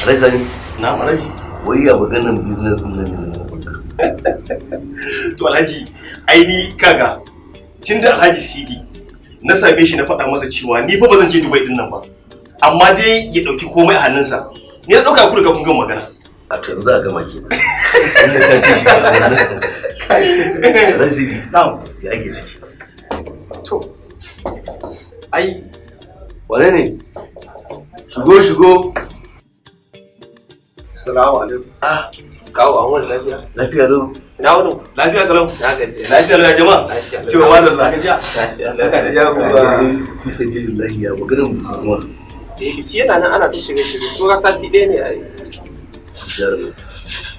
Raizani, na Alhaji. wai ya maganan business din nan ne. To Alhaji, aini kaga tunda Alhaji Sidi na same shi na faɗa masa cewa ni fa ba zan je Dubai din nan ba. Amma dai ya dauki komai a hannunsa. Ni na dauka ku daga kun gama magana. A to yanzu a gama kenan. Inda kan ci shi Raizani, Na'am, ya ake ciki. to. Ai, Wane ne? Shigo. assalamu alaikum. Ah, Kawo an wani lafiya. lafiya lau. Ina wani? Lafiya kalau. Na gaji. Lafiya lau ya jama'a. To wa da lafiya. Lafiya kuma. Fi sabilillahi ya maganan kuma. Biki yana nan ana ta shirye-shirye. Sura sati ɗaya ne a yi.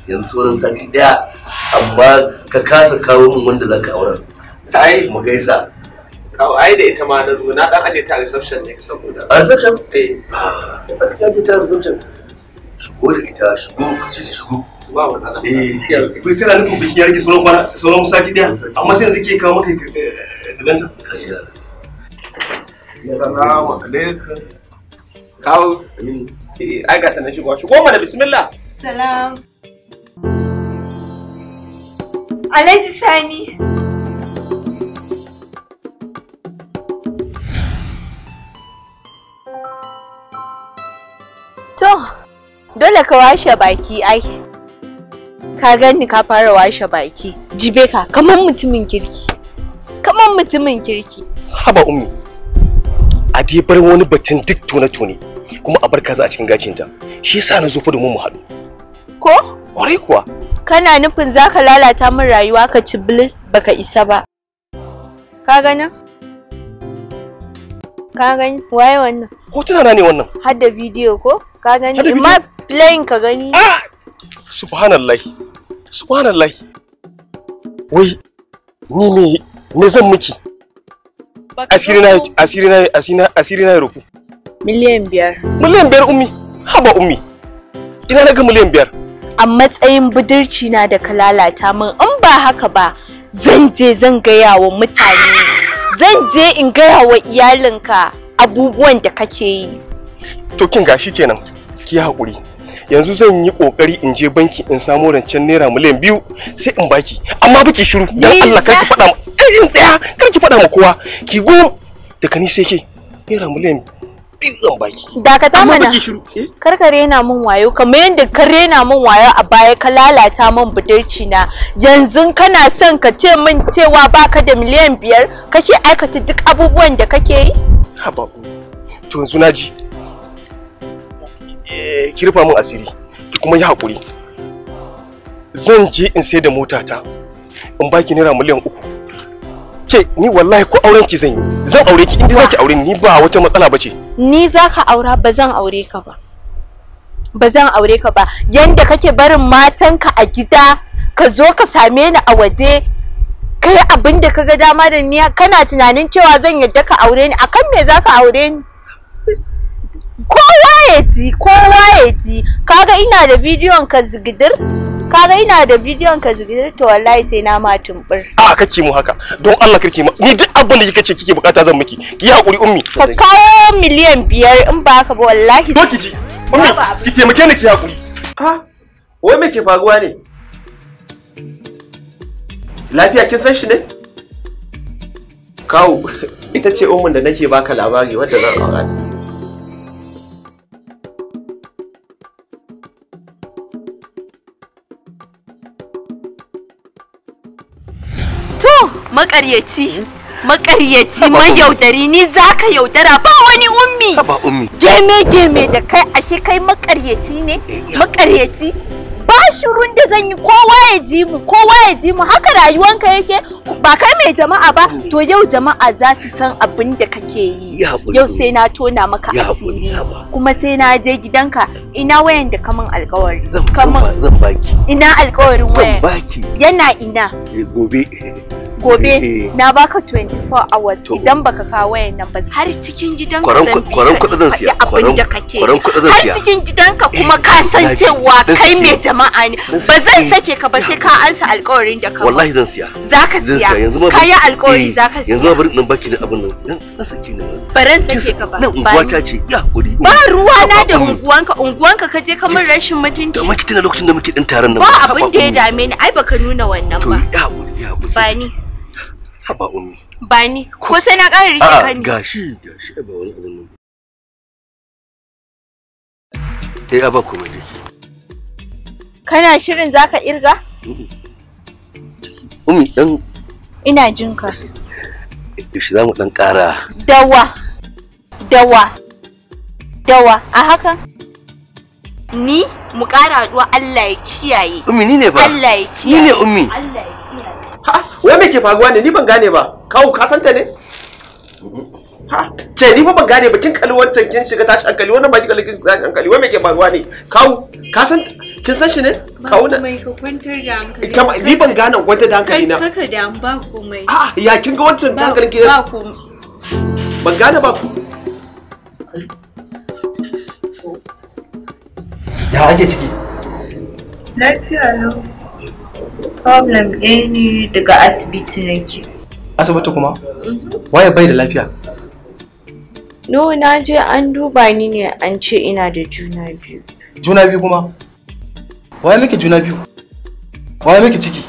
Yanzu sauran sati daya amma ka kasa kawo min wanda zaka aurar. Ai, Mu gaisa. kawo ai da ita ma na zo na dan aje ta reception ne saboda. A reception? Eh, Ka je ta reception. Shigo da ita, shigo, ce ta shigo. ba wannan. Eh, Kai kana nufin bikin ya rage sauran sati ɗaya amma sai yanzu ke kawo maka ganta. ka ji da. Assalamu alaikum. Kawo. Ai ga ta na shigo. Shigo mana bismillah. Salam. Alhaji Sani. To, dole ka washe baki ai. Ka gani ka fara washe baki. Jibe ka kaman mutumin kirki. Kaman mutumin kirki. Haba ummi. A dai bar wani batun duk tone-tone kuma a bar kaza a cikin gacinta. Shi yasa na zo fa domin mu haɗu. Ko? Kwarai kuwa. Kana nufin zaka lalata min rayuwa ka ci bliss baka isa ba. Ka gani? Ka gani? Waye wannan? Hotuna na ne wannan. Har da bidiyo ko? Ka gani? Har da Imma playing ka gani? Ah! Subhanallahi. Subhanallahi. Wai ni me zan miki? Asiri na ya rufu. Miliyan 5. Miliyan 5 ummi. Haba ummi. Ina na ga miliyan 5. A matsayin budurci na da ka lalata min in ba haka ba zan je zan gaya wa mutane. Zan je in gaya wa iyalinka abubuwan da kake yi. To kin gashi kenan. Ki hakuri. Yanzu zan yi kokari in je banki in samu rancen naira miliyan 2 sai in baki. Amma baki shiru dan Allah kar ki faɗa in tsaya kar ki faɗa ma kowa. Ki go daga ni sai ke naira miliyan 2 zan baki. Dakata mana. Amma baki shiru. Karkare yana min wayo kamar yadda ka rena min wayo a baya ka lalata min budurci na. Yanzu kana son ka ce min cewa baka da miliyan 5 kake aikata duk abubuwan da kake yi? Haba. To yanzu naji. Ki rufa min asiri ki kuma yi hakuri. Zan je in sai da motata in baki naira miliyan 3. Ke ni wallahi ko auren ki zan yi. Zan aure ki inda zaki aure ni ba wata matsala bace. Ni zaka aura ba zan aure ka ba. Ba zan aure ka ba. Yanda kake barin matanka a gida ka zo ka same ni a waje kai abin da kaga dama da ni kana tunanin cewa zan yadda ka aure ni akan me zaka aure ni? Kowa ya ji kaga ina da bidiyon ka zigidir to wallahi sai na ma tumbur. A kake mu haka don Allah kake mu ni duk abin da kike ce kike bukata zan miki ki hakuri ummi. Ka kawo miliyan 5 in ba haka ba wallahi to ki ji ummi ki taimake ni ki hakuri. Wai me ke faruwa ne? Lafiya kin san shi ne? Kawu ita ce ummin da nake baka labari wadda zan aura. makaryaci mayaudari ni zaka yaudara ba wani ummi. Ba ummi. Geme da kai ashe kai makaryaci ne? Makaryaci ba shirun da zan yi kowa ya ji mu haka rayuwanka yake ba kai mai jama'a ba to yau jama'a za su san abin da kake yi. Yau sai na tona maka asiri kuma sai na je gidanka ina wayan da kaman alƙawari. Zan baki. Ina alƙawarin wayan? Zan baki. Yana ina? Gobe. gobe na baka 24 hours idan baka kawo wayan nan ba har cikin gidanka zan bi kwaran kuɗi zan siya abin da kake kwaran kuɗi zan siya har cikin gidanka kuma ka san cewa kai mai jama'a ne ba zan sake ka ba sai ka ansa alƙawarin da ka wallahi zan siya zaka siya kai alƙawari zaka siya yanzu bari nan baki da abin nan na sake ne baran sake ka ba nan unguwata ce ya hakuri ba ruwa na da unguwanka ka je ka min rashin mutunci da maki tana lokacin da muke din taron nan ba abin da ya dame ni ai baka nuna wannan ba to ya hakuri ba ni haba ummi ba ni ko sai na ƙara rike ka ni gashi ba wani abin nan ba komai dake kana shirin zaka irga ummi dan ina jin ka shi zamu dan ƙara dawa a haka ni mu ƙara haɗuwa Allah ya kiyaye ummi ni ne ba Allah ya kiyaye ni ne ummi Allah ya kiyaye ha wai me ke faruwa ne ni ban gane ba kawo ka santa ne ha ce ni fa ban gane ba kin kalli wancan kin shiga tashi hankali wannan ba ki kalli kin tashi hankali wai me ke faruwa ne kawo ka san kin san shi ne kawo na mai ka kwantar da hankali ni ban gane kwantar da hankali na kaka da ba komai a ya kin ga wancan hankalin ki ba komai ban gane ba ya ake ciki lafiya lau problem ɗaya ne daga asibiti nake asibiti kuma waye bai da lafiya no na je an duba ni ne an ce ina da juna biyu kuma waye miki juna biyu waye miki ciki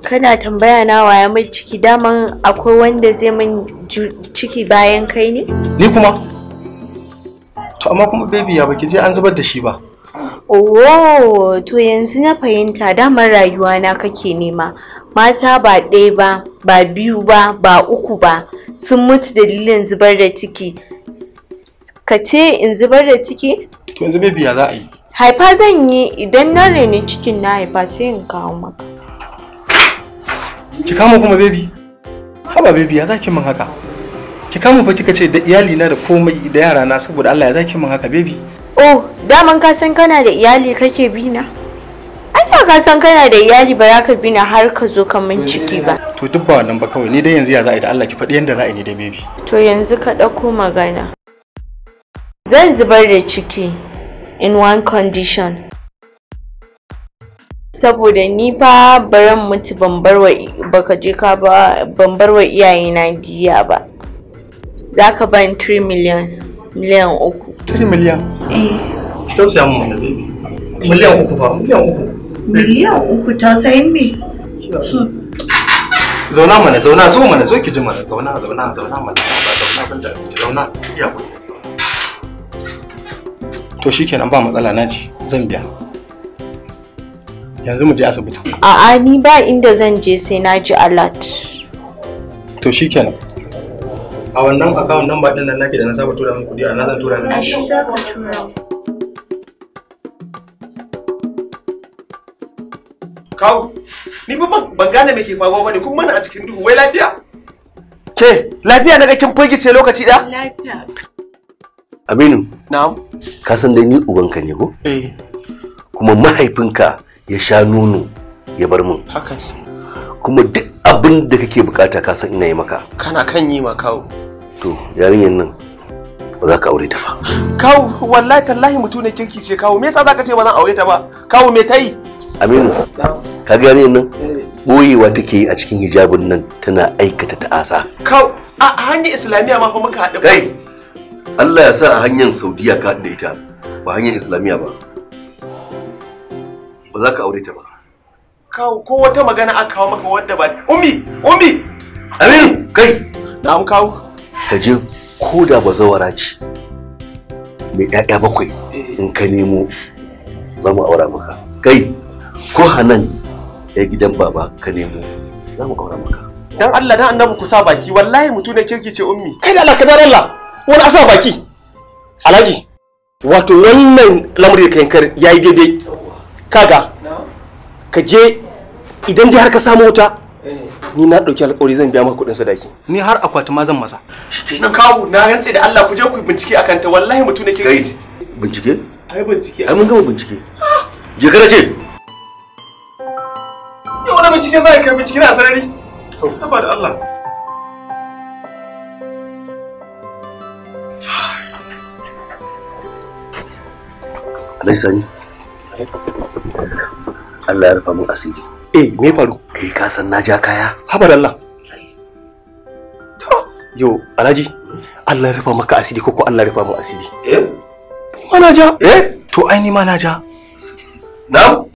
kana tambaya na waye mai ciki daman akwai wanda zai min ciki bayan kai ne ni kuma to amma kuma baby ya baki je an zubar da shi ba oh to yanzu na fahimta daman rayuwa na kake nema mata ba ɗaya ba ba biyu ba ba uku ba sun mutu dalilin zubar da ciki ka ce in zubar da ciki to yanzu baby ya za a yi haifa zan yi idan na reni cikin na haifa sai in kawo maka ki kama kuma baby haba baby ya zaki min haka ki kama fa kika ce da iyali na da komai da yara na saboda Allah ya zaki min haka baby oh daman ka san kana da iyali kake bi na ai ka san kana da iyali ba za ka bi na har ka zo ka min ciki ba to duk ba wannan ba kawai ni dai yanzu ya za a yi da Allah ki faɗi yanda za a yi ni da baby to yanzu ka ɗauko magana zan zubar da ciki in one condition saboda ni fa baran mutu ban baka je ka ba ban barwa iyayena diya ba zaka ban 3 miliyan 3 miliyan tausaya mun wannan baby miliyan 3 ba miliyan 3 tausayin me zauna mana zo ki ji mana zauna mana ba zauna ban da ki zauna iya ku to shikenan ba matsala naji zan biya yanzu mu je asibiti a'a ni ba inda zan je sai na ji alert to shikenan a wannan account number din nan nake da na saba tura min kudi a nan zan tura miki shi za ka tura kawo ni fa ban gane me ke faruwa bane kun mana a cikin duhu wai lafiya ke lafiya naga kin firgice lokaci da lafiya Aminu na'am ka san dai ni ubanka ne ko kuma mahaifinka ya sha nono ya bar mun haka ne kuma duk abin da kake bukata ka san ina yi maka kana kan yi ma kawo to yarinyar nan ba za ka aure ta ba kawo wallahi tallahi mutu ne kirki ce kawo me yasa zaka ce ba zan aure ta ba kawo me tai Aminu ka ga yarinyar nan boyewa take yi a cikin hijabin nan tana aikata ta'asa kawo a hanyar islamiyya ma fa muka haɗu kai Allah ya sa a hanyar Saudiya ka da ita ba hanyar islamiyya ba ba za ka aure ta ba kawo ko wata magana aka kawo maka wadda ba ummi Aminu kai na'am kawo ka je ko da bazawara ce mai ƴaƴa 7 in ka nemo za mu aura maka kai ko Hanan ya gidan baba ka nemo za mu aura maka dan Allah dan annabi ku sa baki wallahi mutu ne kirki ce ummi kai da Allah ka dar Allah wani asa baki Alhaji wato wannan lamarin da kankar yayi daidai kaga ka je idan dai har ka samu wuta ni na dauki alƙawari zan biya maka kuɗin sadaki ni har akwati ma zan masa na kawo na rantse da Allah ku je ku bincike akan ta wallahi mutu ne kirki bincike ai mun gama bincike je kana ce yau da bincike sai kai bincike na sarari Haba da Allah. Alai Sani. Allah ya rufa min asiri. Me faru? Kai ka san na ja kaya. Haba da Allah. Yo, Alhaji, Allah ya rufa maka asiri ko Allah ya rufa min asiri? Ma na ja. To ai ni ma na ja. Na'am.